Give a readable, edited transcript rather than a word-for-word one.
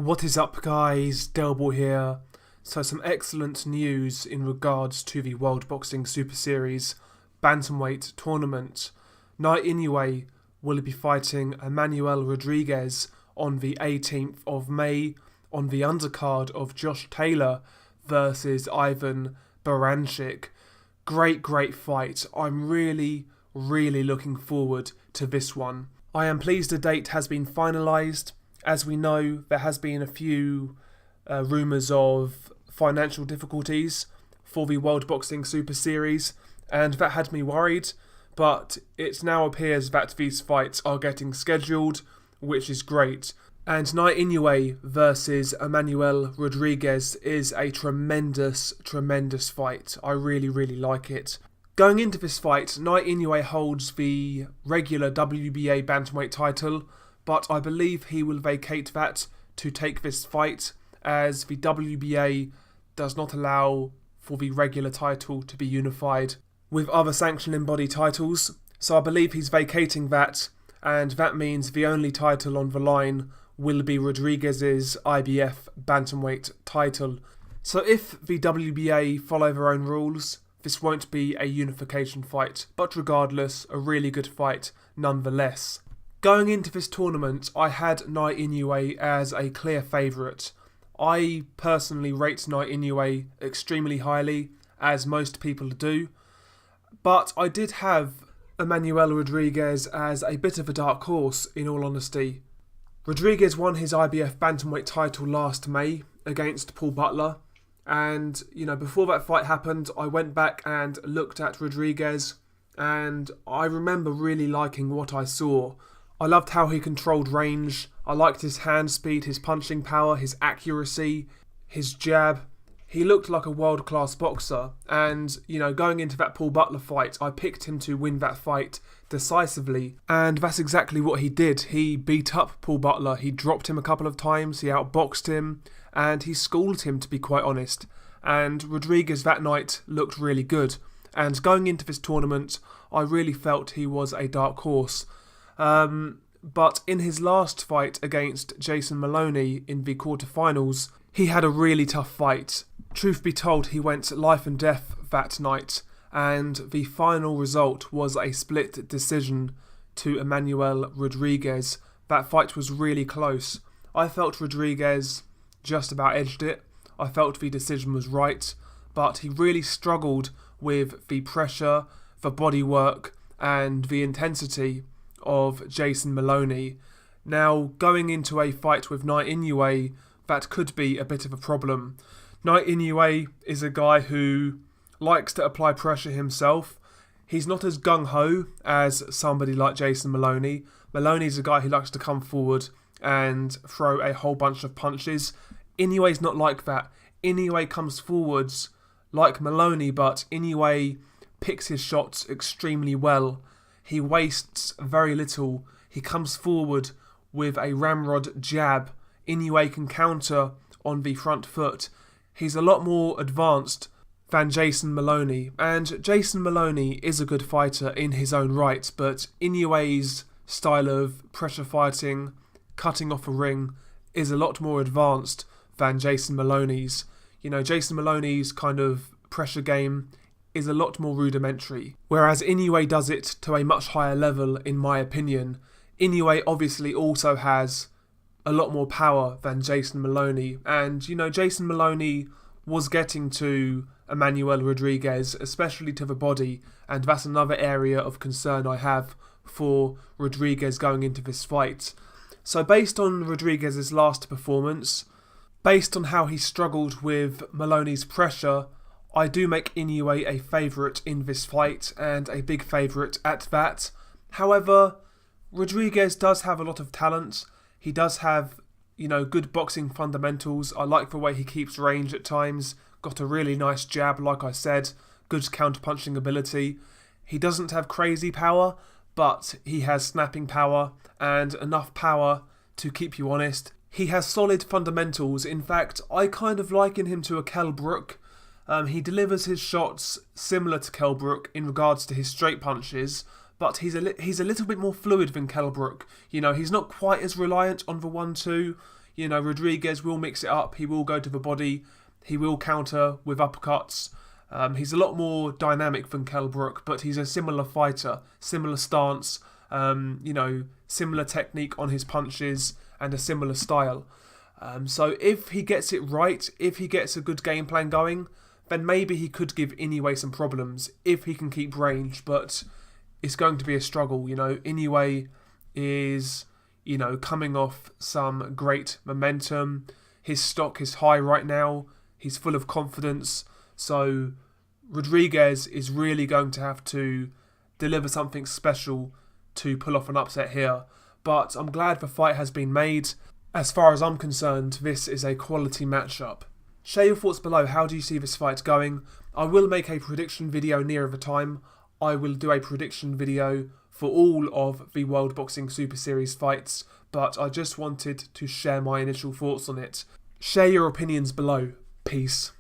What is up, guys? Delboy here. So some excellent news in regards to the World Boxing Super Series Bantamweight tournament. Naoya Inoue will be fighting Emmanuel Rodriguez on the 18th of May on the undercard of Josh Taylor versus Ivan Baranchyk. Great fight. I'm really looking forward to this one. I am pleased the date has been finalised. As we know, there has been a few rumours of financial difficulties for the World Boxing Super Series, and that had me worried, but it now appears that these fights are getting scheduled, which is great. And Naoya Inoue versus Emmanuel Rodriguez is a tremendous fight. I really like it. Going into this fight, Naoya Inoue holds the regular WBA bantamweight title, but I believe he will vacate that to take this fight, as the WBA does not allow for the regular title to be unified with other sanctioning body titles. So I believe he's vacating that, and that means the only title on the line will be Rodriguez's IBF bantamweight title. So if the WBA follow their own rules, this won't be a unification fight, but regardless, a really good fight nonetheless. Going into this tournament, I had Naoya Inoue as a clear favourite. I personally rate Naoya Inoue extremely highly, as most people do, but I did have Emmanuel Rodriguez as a bit of a dark horse, in all honesty. Rodriguez won his IBF bantamweight title last May against Paul Butler, and before that fight happened, I went back and looked at Rodriguez, and I remember really liking what I saw. I loved how he controlled range. I liked his hand speed, his punching power, his accuracy, his jab. He looked like a world-class boxer. And, going into that Paul Butler fight, I picked him to win that fight decisively. And that's exactly what he did. He beat up Paul Butler. He dropped him a couple of times. He outboxed him. And he schooled him, to be quite honest. And Rodriguez that night looked really good. And going into this tournament, I really felt he was a dark horse. But in his last fight against Jason Maloney in the quarterfinals, he had a really tough fight. Truth be told, he went life and death that night, and the final result was a split decision to Emmanuel Rodriguez. That fight was really close. I felt Rodriguez just about edged it. I felt the decision was right, but he really struggled with the pressure, the body work, and the intensity of Jason Maloney. Now, going into a fight with Naoya Inoue, that could be a bit of a problem. Naoya Inoue is a guy who likes to apply pressure himself. He's not as gung-ho as somebody like Jason Maloney. Maloney's a guy who likes to come forward and throw a whole bunch of punches. Inoue's not like that. Inoue comes forwards like Maloney, but Inoue picks his shots extremely well. He wastes very little. He comes forward with a ramrod jab. Inoue can counter on the front foot. He's a lot more advanced than Jason Maloney. And Jason Maloney is a good fighter in his own right, but Inoue's style of pressure fighting, cutting off a ring, is a lot more advanced than Jason Maloney's. Jason Maloney's kind of pressure game is a lot more rudimentary, whereas Inoue does it to a much higher level, in my opinion. Inoue obviously also has a lot more power than Jason Maloney, and Jason Maloney was getting to Emmanuel Rodriguez, especially to the body, and that's another area of concern I have for Rodriguez going into this fight. So based on Rodriguez's last performance, based on how he struggled with Maloney's pressure, I do make Inoue a favourite in this fight, and a big favourite at that. However, Rodriguez does have a lot of talent. He does have, good boxing fundamentals. I like the way he keeps range at times. Got a really nice jab, like I said. Good counter-punching ability. He doesn't have crazy power, but he has snapping power, and enough power to keep you honest. He has solid fundamentals. In fact, I kind of liken him to a Kell Brook. He delivers his shots similar to Kell Brook in regards to his straight punches, but he's a little bit more fluid than Kell Brook. He's not quite as reliant on the 1-2. You know, Rodriguez will mix it up. He will go to the body. He will counter with uppercuts. He's a lot more dynamic than Kell Brook, but he's a similar fighter, similar stance, similar technique on his punches and a similar style. So if he gets it right, if he gets a good game plan going, then maybe he could give Inoue some problems if he can keep range, but it's going to be a struggle. Inoue is, coming off some great momentum. His stock is high right now. He's full of confidence. So Rodriguez is really going to have to deliver something special to pull off an upset here. But I'm glad the fight has been made. As far as I'm concerned, this is a quality matchup. Share your thoughts below. How do you see this fight going? I will make a prediction video nearer the time. I will do a prediction video for all of the World Boxing Super Series fights, but I just wanted to share my initial thoughts on it. Share your opinions below. Peace.